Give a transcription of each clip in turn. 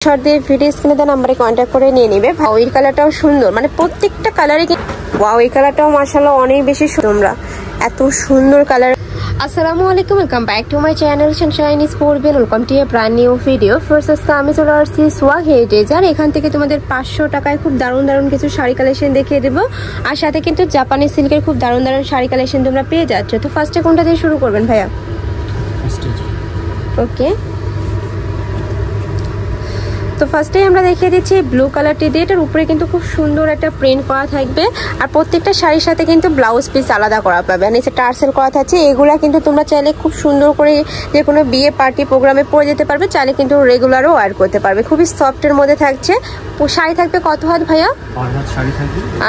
দিয়ে ভিডিও স্ক্রিনে দেওয়া নাম্বারে কন্ট্যাক্ট করে নিয়ে নিবে। ওই কালারটাও সুন্দর, মানে প্রত্যেকটা কালারে ওয়াও, এই কালারটাও মাশাআল্লাহ অনেক বেশি তোমরা এত সুন্দর কালার। আসসালামু আলাইকুম, welcome back to my channel Sunshine Sportbell. Welcome to a brand new video. First আজকে আমি চলে আসছি সোয়াগ হেরিটেজ, আর এখান থেকে তোমাদের 500 টাকায় খুব দারুণ দারুণ কিছু শাড়ি কালেকশন দেখিয়ে দেবো, আর সাথে কিন্তু জাপানি সিল্কের খুব দারুণ দারুণ শাড়ি কালেকশন তোমরা পেয়ে যাচ্ছ। তো ফার্স্টে কোনটা দিয়ে শুরু করবেন ভাইয়া? ওকে, তো ফার্স্টেই আমরা দেখিয়ে দিচ্ছি ব্লু কালারটি দিয়ে। এটার উপরে কিন্তু খুব সুন্দর একটা প্রিন্ট করা থাকবে, আর প্রত্যেকটা শাড়ির সাথে কিন্তু ব্লাউজ পিস আলাদা করা পাবে, আর নিচে টার্সেল করা থাকছে। এগুলা কিন্তু তোমরা চাইলে খুব সুন্দর করে যে কোনো বিয়ে পার্টি প্রোগ্রামে পরে যেতে পারবে, চাইলে কিন্তু রেগুলারও ওয়্যার করতে পারবে। খুবই সফটের মধ্যে থাকছে। শাড়ি থাকবে কত হাত ভাইয়া?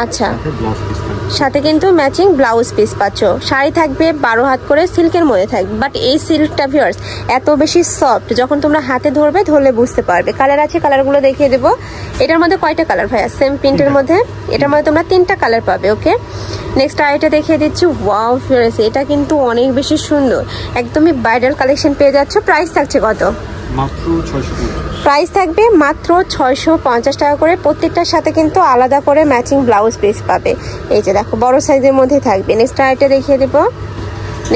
আচ্ছা, সাথে কিন্তু ম্যাচিং ব্লাউজ পিস পাচ্ছ। শাড়ি থাকবে 12 হাত করে, সিল্কের মধ্যে থাকবে। বাট এই সিল্কটা ভিউয়ার্স এত বেশি সফট, যখন তোমরা হাতে ধরলে বুঝতে পারবে। কালার আছে, কালারগুলো দেখিয়ে দেবো। এটার মধ্যে কয়টা কালার ভাইয়া? সেম প্রিন্টের মধ্যে এটার মধ্যে তোমরা 3টা কালার পাবে। ওকে, নেক্সট আইটা দেখিয়ে দিচ্ছি। ওয়াও ভিউয়ার্স, এটা কিন্তু অনেক বেশি সুন্দর, একদমই ব্রাইডাল কালেকশন পেয়ে যাচ্ছ। প্রাইস থাকছে কত? প্রাইস থাকবে মাত্র 650 টাকা করে। প্রত্যেকটার সাথে কিন্তু আলাদা করে ম্যাচিং ব্লাউজ পিস পাবে। এই যে দেখো, বড় সাইজের মধ্যে থাকবে। নেক্সট আইটা দেখিয়ে দেবো।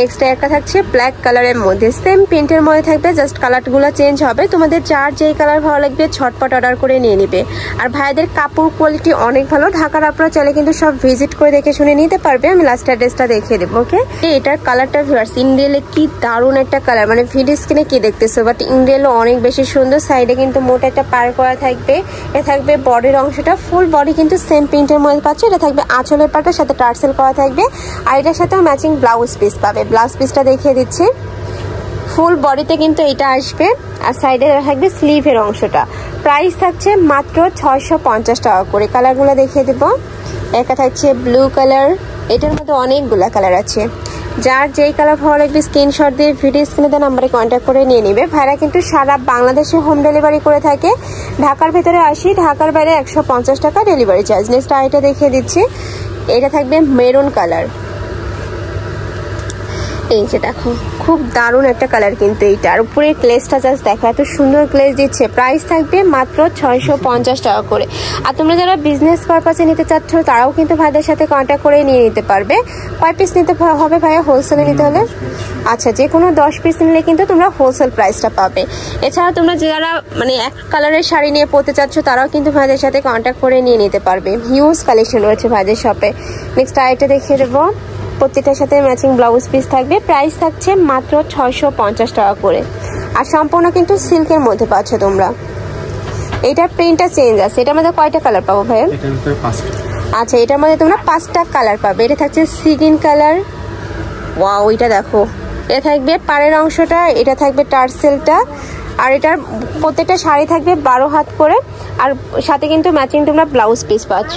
নেক্সট একটা থাকছে ব্ল্যাক কালারের মধ্যে, সেম প্রিন্টের মধ্যে থাকবে, জাস্ট কালারগুলো চেঞ্জ হবে। তোমাদের যার যেই কালার ভালো লাগবে ঝটপট অর্ডার করে নিয়ে নিবে। আর ভাইদের কাপড় কোয়ালিটি অনেক ভালো, ঢাকার আপনারা চাইলে কিন্তু সব ভিজিট করে দেখে শুনে নিতে পারবে। আমি লাস্ট অ্যাড্রেসটা দেখিয়ে দেবো। ওকে, এটার কালারটা ভিউয়ার্স ইনরিয়েলে কি দারুণ একটা কালার, মানে ভিডিও স্ক্রিনে কি দেখতেছো, বাট ইনরিয়েলও অনেক বেশি সুন্দর। সাইডে কিন্তু মোটা একটা পার করা থাকবে। এটা থাকবে বডির অংশটা, ফুল বডি কিন্তু সেম প্রিন্টের মধ্যে পাচ্ছে। এটা থাকবে আঁচলের পাটার সাথে টার্সেল করা থাকবে, আর এটার সাথেও ম্যাচিং ব্লাউজ পিস পাবে। ব্লাউজ পিসটা দেখিয়ে দিচ্ছি। ফুল বডিতে কিন্তু এটা আসবে, আর সাইডে থাকবে স্লিভের অংশটা। প্রাইস থাকছে মাত্র 650 টাকা করে। কালারগুলো দেখিয়ে দেবো। একটা থাকছে ব্লু কালার, এটার মধ্যে অনেকগুলা কালার আছে। যার যেই কালার ভালো লাগবে স্ক্রিনশট দিয়ে ভিডিও স্ক্রিনে দেওয়া নাম্বারে কন্ট্যাক্ট করে নিয়ে নিবে। ভাইরা কিন্তু সারা বাংলাদেশে হোম ডেলিভারি করে থাকে। ঢাকার ভেতরে 80, ঢাকার বাইরে 150 টাকা ডেলিভারি চার্জ। নেক্সট আইটা দেখিয়ে দিচ্ছি। এটা থাকবে মেরুন কালার। এই যে দেখো, খুব দারুণ একটা কালার কিন্তু এইটা। আর উপরে গ্লেজটা জাস্ট দেখো, এত সুন্দর গ্লেজ দিচ্ছে। প্রাইস থাকবে মাত্র 650 টাকা করে। আর তোমরা যারা বিজনেস পারপাসে নিতে চাচ্ছ তারাও কিন্তু ভাইদের সাথে কন্ট্যাক্ট করে নিয়ে নিতে পারবে। কয় পিস নিতে হবে ভাইয়া হোলসেলে নিতে হলে? আচ্ছা, যে কোনো 10 পিস নিলে কিন্তু তোমরা হোলসেল প্রাইসটা পাবে। এছাড়া তোমরা যারা মানে এক কালারের শাড়ি নিয়ে পরতে চাচ্ছ তারাও কিন্তু ভাইদের সাথে কন্ট্যাক্ট করে নিয়ে নিতে পারবে। হিউজ কালেকশন রয়েছে ভাইদের শপে। নেক্সট আইটা দেখিয়ে দেবো। প্রত্যেকটার সাথে ম্যাচিং ব্লাউজ পিস থাকবে। প্রাইস থাকছে মাত্র 650 টাকা করে, আর সম্পূর্ণ কিন্তু সিল্কের মধ্যে পাচ্ছ তোমরা। এইটার প্রিন্টটা চেঞ্জ আছে। এটার মধ্যে কয়টা কালার পাবো ভাইয়া? আচ্ছা, এটার মধ্যে তোমরা 5টা কালার পাবে। এটা থাকছে সি গ্রিন কালার। ওয়াও, এটা দেখো, এটা থাকবে পাড়ের অংশটা, এটা থাকবে টার্সেলটা, আর এটার প্রত্যেকটা শাড়ি থাকবে 12 হাত করে, আর সাথে কিন্তু ম্যাচিং তোমরা ব্লাউজ পিস পাচ্ছ।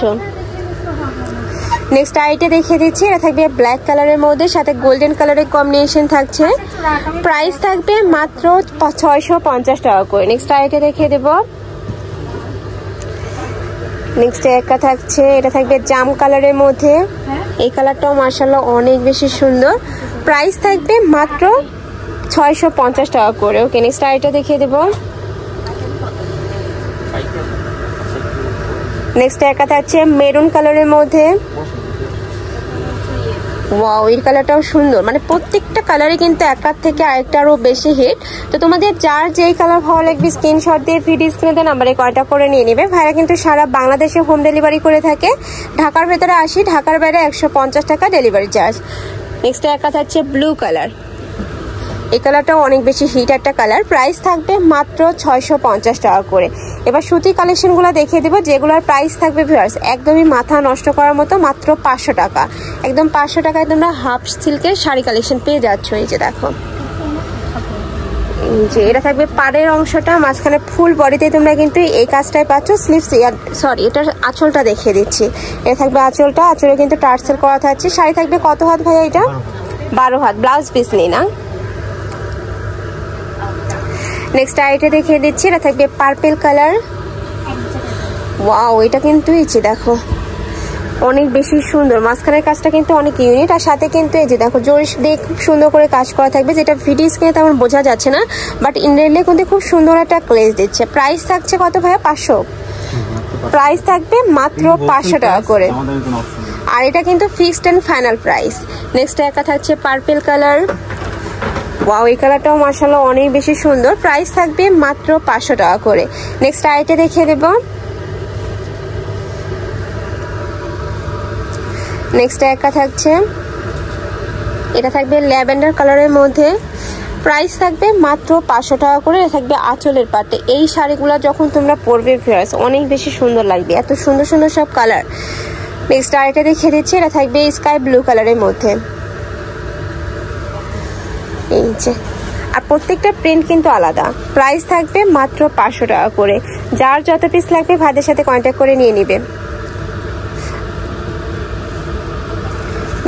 নেক্সট আইটা দেখিয়ে দিচ্ছি। এটা থাকবে ব্ল্যাক কালারের মধ্যে, সাথে গোল্ডেন কালারের কম্বিনেশন থাকছে। প্রাইস থাকবে মাত্র 650 টাকা করে। নেক্সট আইটা দেখিয়ে দেবো। নেক্সট একটা থাকছে, এটা থাকবে জাম কালারের মধ্যে। এই কালারটাও মাশাআল্লাহ অনেক বেশি সুন্দর। প্রাইস থাকবে মাত্র 650 টাকা করে। ওকে, নেক্সট আইটা দেখিয়ে দেবো। নেক্সট একটা থাকছে মেরুন কালারের মধ্যে। ওয়াও, এই কালারটাও সুন্দর, মানে প্রত্যেকটা কালারে কিন্তু একার থেকে আরেকটা আরো বেশি হিট। তো তোমাদের যার যেই কালার ভালো লাগবে স্ক্রিনশট দিয়ে ভিডিও স্ক্রিনে দেওয়া নাম্বারে কন্ট্যাক্ট করে নিয়ে নেবে। ভাইরা কিন্তু সারা বাংলাদেশে হোম ডেলিভারি করে থাকে। ঢাকার ভেতরে 80, ঢাকার বাইরে 150 টাকা ডেলিভারি চার্জ। নেক্সট একটা থাকছে ব্লু কালার। এই কালারটাও অনেক বেশি হিট একটা কালার। প্রাইস থাকবে মাত্র 650 টাকা করে। এবার সুতি কালেকশনগুলো দেখিয়ে দেবো, যেগুলোর প্রাইস থাকবে ভিউয়ার্স একদমই মাথা নষ্ট করার মতো, মাত্র 500 টাকা। একদম 500 টাকায় তোমরা হাফ সিল্কের শাড়ি কালেকশন পেয়ে যাচ্ছ। এই যে দেখো, যে এটা থাকবে পাড়ের অংশটা, মাঝখানে ফুল বডিতে তোমরা কিন্তু এই কাজটাই পাচ্ছ। স্লিভস, সরি, এটার আঁচলটা দেখিয়ে দিচ্ছি। এটা থাকবে আঁচলটা, আঁচলে কিন্তু টার্সেল করা থাকছে। শাড়ি থাকবে কত হাত ভাইয়া? এটা 12 হাত। ব্লাউজ পিস নেই না? নেক্সট আইটা দেখিয়ে দিচ্ছি। এটা থাকবে পার্পল কালার। ওয়াও, এটা কিন্তু ইচ্ছে দেখো, অনেক বেশি সুন্দর। মাঝখানের কাজটা কিন্তু অনেক ইউনিক, আর সাথে কিন্তু এই যে দেখো জরি দিয়ে খুব সুন্দর করে কাজ করা থাকবে, যেটা ভিডিও স্ক্রিনে তেমন বোঝা যাচ্ছে না, বাট ইনডাইরেক্টলি কিন্তু খুব সুন্দর একটা গ্লেজ দিচ্ছে। প্রাইস থাকছে কত ভাইয়া? 500। প্রাইস থাকবে মাত্র 500 টাকা করে, আর এটা কিন্তু fixed and final price. Next একটা থাকছে পার্পল কালার। ওয়াও, এই কালারটাও মাশাআল্লাহ অনেক বেশি সুন্দর। প্রাইস থাকবে মাত্র 500 টাকা করে। নেক্সট আইটে দেখিয়ে দেব। নেক্সট একটা থাকছে, এটা থাকবে ল্যাভেন্ডার কালারের মধ্যে। প্রাইস থাকবে মাত্র 500 টাকা করে। এটা থাকবে আঁচলের পাটে। এই শাড়িগুলো যখন তোমরা পরবে ভিউয়ার্স অনেক বেশি সুন্দর লাগবে, এত সুন্দর সুন্দর সব কালার। নেক্সট আইটে দেখিয়ে দিচ্ছি, এটা থাকবে স্কাই ব্লু কালারের মধ্যে। এই যে, আর প্রত্যেকটা প্রিন্ট কিন্তু আলাদা। প্রাইস থাকবে মাত্র 500 টাকা করে। যার যত পিস লাগবে ভাইদের সাথে কন্ট্যাক্ট করে নিয়ে নিবে।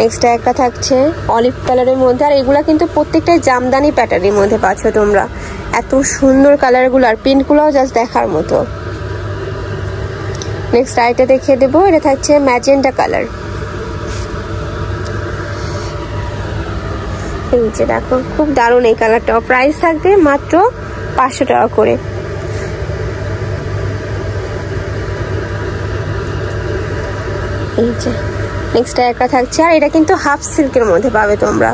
নেক্সট একটা থাকছে অলিভ কালারের মধ্যে, আর এগুলা কিন্তু প্রত্যেকটা জামদানি প্যাটার্নের মধ্যে পাচ্ছ তোমরা। এত সুন্দর কালারগুলো, আর প্রিন্টগুলোও জাস্ট দেখার মতো। নেক্সট আইটা দেখিয়ে দেবো, এটা থাকছে ম্যাজেন্টা কালার। এই যে দেখো, খুব দারুণ এই কালারটাও। প্রাইস থাকবে মাত্র 500 টাকা করে। এই যে নেক্সট একটা থাকছে, আর এটা কিন্তু হাফ সিল্কের মধ্যে পাবে তোমরা।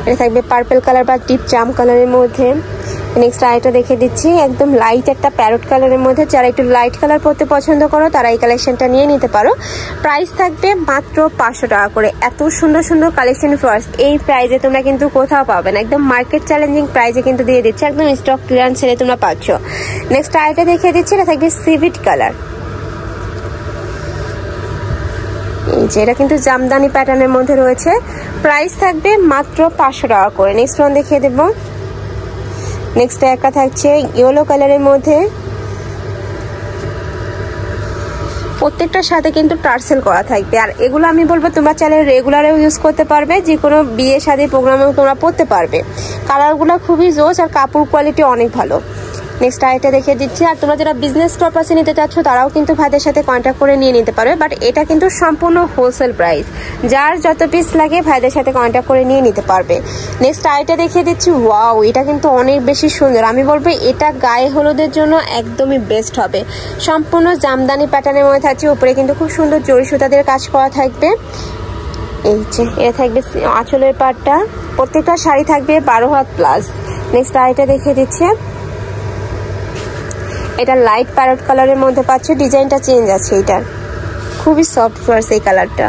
এটা থাকবে পার্পল কালার বা ডিপ জাম কালারের মধ্যে। নেক্সট আইটা দেখে দিচ্ছি, একদম লাইট একটা প্যারট কালারের মধ্যে। যারা একটু লাইট কালার পরতে পছন্দ করো তারা এই কালেকশনটা নিয়ে নিতে পারো। প্রাইস থাকবে মাত্র 500 টাকা করে। এত সুন্দর সুন্দর কালেকশন ফার্স্ট এই প্রাইজে তোমরা কিন্তু কোথাও পাবে না, একদম মার্কেট চ্যালেঞ্জিং প্রাইজে কিন্তু দিয়ে দিচ্ছে, একদম স্টক ক্লিয়ারেন্স সেলে তোমরা পাচ্ছ। নেক্সট আইটা দেখে দিচ্ছি, এটা থাকবে সিভিট কালার। এটা কিন্তু জামদানি প্যাটার্নের মধ্যে রয়েছে। প্রাইস থাকবে মাত্র 500 টাকা করে। নেক্সট ওয়ান দেখিয়ে দেব। নেক্সট একটা থাকছে ইয়েলো কালারের মধ্যে। প্রত্যেকটার সাথে কিন্তু টার্সেল করা থাকবে, আর এগুলো আমি বলবো তোমরা চাইলে রেগুলারেও ইউজ করতে পারবে, যে কোনো বিয়ে শাদী প্রোগ্রামেও তোমরা পরতে পারবে। কালারগুলো খুবই জোস, আর কাপড় কোয়ালিটি অনেক ভালো। নেক্সট আইটা দেখিয়ে দিচ্ছি, আর তোমরা যারা বিজনেস পারপাসে নিতে চাচ্ছ তারাও কিন্তু ভাইদের সাথে কন্ট্যাক্ট করে নিয়ে নিতে পারবে, বাট এটা কিন্তু সম্পূর্ণ হোলসেল প্রাইস। যার যত পিস লাগে ভাইদের সাথে কন্ট্যাক্ট করে নিয়ে নিতে পারবে। নেক্সট আইটা দেখিয়ে দিচ্ছি, ওয়াও, এটা কিন্তু অনেক বেশি সুন্দর। আমি বলবো এটা গায়ে হলুদের জন্য একদমই বেস্ট হবে। সম্পূর্ণ জামদানি প্যাটার্নের মধ্যে থাকছে, উপরে কিন্তু খুব সুন্দর জরি সুতা দিয়ে কাজ করা থাকবে। এই যে এটা থাকবে আঁচলের পাটটা। প্রত্যেকটা শাড়ি থাকবে 12 হাত প্লাস। নেক্সট আইটা দেখিয়ে দিচ্ছে, এটা লাইট প্যারট কালারের মধ্যে পাচ্ছ, ডিজাইনটা চেঞ্জ আছে, এটা খুবই সফট ফ্লার্স এই কালারটা।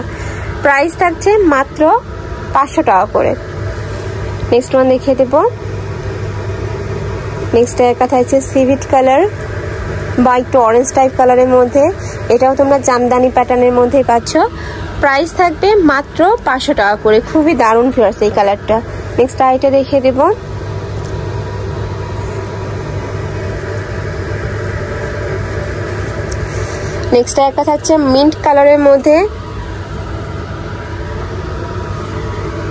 প্রাইস থাকছে মাত্র 500 টাকা করে। নেক্সট ওয়ান দেখিয়ে দেব। নেক্সট একটা থাকছে সিভিট কালার বা একটু অরেঞ্জ টাইপ কালারের মধ্যে। এটাও তোমরা জামদানি প্যাটার্নের মধ্যেই পাচ্ছ। প্রাইস থাকবে মাত্র 500 টাকা করে। খুবই দারুণ ফ্লার্স এই কালারটা। নেক্সট আইটা দেখিয়ে দেব। নেক্সট একটা থাকছে মিন্ট কালারের মধ্যে।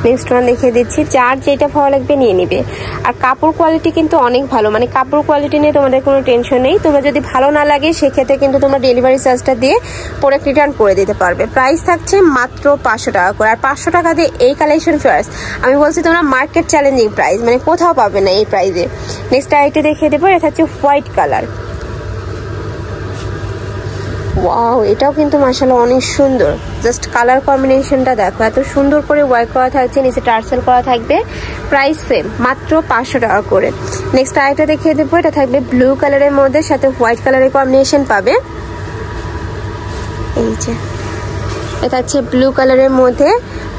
নেক্সট ওয়ান দেখিয়ে দিচ্ছি, যার যেটা ভালো লাগবে নিয়ে নিবে। আর কাপড় কোয়ালিটি কিন্তু অনেক ভালো, মানে কাপড় কোয়ালিটি নিয়ে তোমাদের কোনো টেনশন নেই। তোমরা যদি ভালো না লাগে সেক্ষেত্রে কিন্তু তোমরা ডেলিভারি চার্জটা দিয়ে প্রোডাক্ট রিটার্ন করে দিতে পারবে। প্রাইস থাকছে মাত্র 500 টাকা করে। আর 500 টাকা দিয়ে এই কালেকশন ফার্স্ট আমি বলছি তোমরা মার্কেট চ্যালেঞ্জিং প্রাইস, মানে কোথাও পাবে না এই প্রাইসে। নেক্সট আইটা দেখিয়ে দেবো, এটা হচ্ছে হোয়াইট কালার। ওয়াও, এটাও কিন্তু মাশাআল্লাহ অনেক সুন্দর। জাস্ট কালার কম্বিনেশনটা দেখো, এত সুন্দর করে ওয়ার্ক করা থাকছে, নিচে টার্সেল করা থাকবে। প্রাইস সেম, মাত্র 500 টাকা করে। নেক্সট আইটা দেখিয়ে দেবো, এটা থাকবে ব্লু কালারের মধ্যে, সাথে হোয়াইট কালারের কম্বিনেশন পাবে। এই যে এটা হচ্ছে ব্লু কালারের মধ্যে।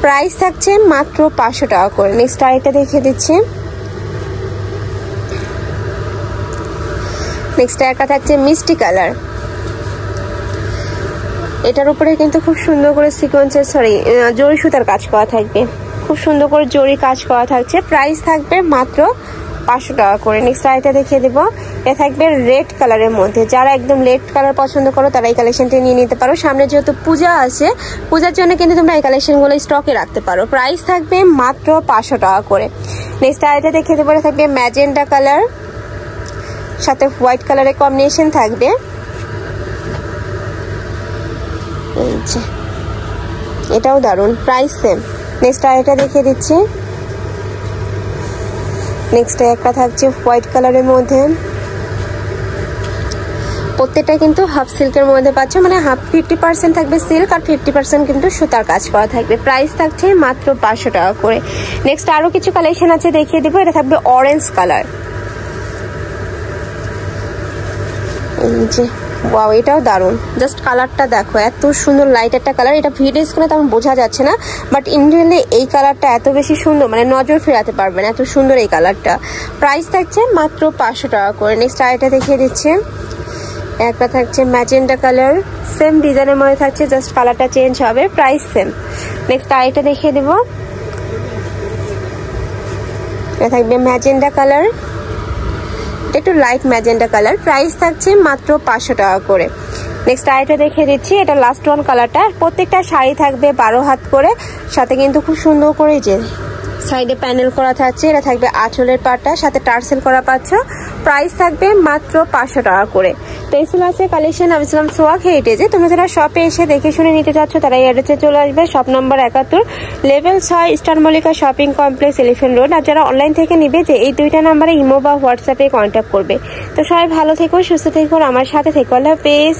প্রাইস থাকছে মাত্র 500 টাকা করে। নেক্সট আইটা দেখিয়ে দিচ্ছি। নেক্সট একটা থাকছে মিষ্টি কালার। এটার উপরে কিন্তু খুব সুন্দর করে সিকোয়েন্সের জরি সুতার কাজ করা থাকবে, খুব সুন্দর করে জরি কাজ করা থাকছে। প্রাইস থাকবে মাত্র 500 টাকা করে। নেক্সট আইটা দেখিয়ে দেবো, এটা থাকবে রেড কালারের মধ্যে। যারা একদম রেড কালার পছন্দ করো তারা এই কালেকশনটি নিয়ে নিতে পারো। সামনে যেহেতু পূজা আছে, পূজার জন্য কিন্তু তোমরা এই কালেকশনগুলো স্টকে রাখতে পারো। প্রাইস থাকবে মাত্র 500 টাকা করে। নেক্সট আইটা দেখিয়ে দেবো, এটা থাকবে ম্যাজেন্টা কালার, সাথে হোয়াইট কালারের কম্বিনেশন থাকবে। এই যে এটাও দারুন, প্রাইস সেম। নেক্সট আরেকটা দেখিয়ে দিচ্ছি। নেক্সট একটা থাকছে হোয়াইট কালারের মধ্যে, প্রত্যেকটা কিন্তু হাফ সিল্কের মধ্যে পাচ্ছ, মানে হাফ 50% থাকবে সিল্ক আর 50% কিন্তু সুতার কাজ করা থাকবে। প্রাইস থাকছে মাত্র 500 টাকা করে। নেক্সট আরো কিছু কালেকশন আছে দেখিয়ে দিব। এটা থাকবে অরেঞ্জ কালার, এই যে ওয়াও, এটাও দারুন। জাস্ট কালারটা দেখো, এত সুন্দর লাইট একটা কালার। এটা ভিডিও স্ক্রিনে তেমন বোঝা যাচ্ছে না, বাট ইনরিয়েলি এই কালারটা এত বেশি সুন্দর, মানে নজর ফেরাতে পারবেন, এত সুন্দর এই কালারটা। প্রাইস থাকছে মাত্র 500 টাকা করে। নেক্সট আরেকটা দেখিয়ে দিচ্ছি। একটা থাকছে ম্যাজেন্ডা কালার, সেম ডিজাইনের মধ্যে থাকছে, জাস্ট কালারটা চেঞ্জ হবে, প্রাইস সেম। নেক্সট আরেকটা দেখিয়ে দেব। এটা থাকবে ম্যাজেন্ডা কালার, একটু লাইট ম্যাজেন্ডা কালার, প্রাইস থাকছে মাত্র 500 টাকা করে। নেক্সট আরেকটা দেখিয়ে দিচ্ছি। এটা লাস্ট ওয়ান কালারটা। প্রত্যেকটা শাড়ি থাকবে 12 হাত করে, সাথে কিন্তু খুব সুন্দর করে যে সাইডে প্যানেল করা থাকছে। এটা থাকবে আঁচলের পাটটা, সাথে টার্সেল করা পাচ্ছ। প্রাইস থাকবে মাত্র 500 টাকা করে। তো এই ছিল আছে কালেকশন। আমি ছিলাম সোয়াগ হেরিটেজে। তোমরা যারা শপে এসে দেখে শুনে নিতে চাচ্ছ তারা এই অ্যাড্রেসে চলে আসবে। Shop number 71, level 6, star Mallika shopping complex, Elephant Road. আর যারা অনলাইন থেকে নিবে যে এই দুইটা নাম্বারে ইমো বা হোয়াটসঅ্যাপে কন্ট্যাক্ট করবে। তো সবাই ভালো থেকো, সুস্থ থেকো, আমার সাথে থেকো। আল্লাহ হাফেজ।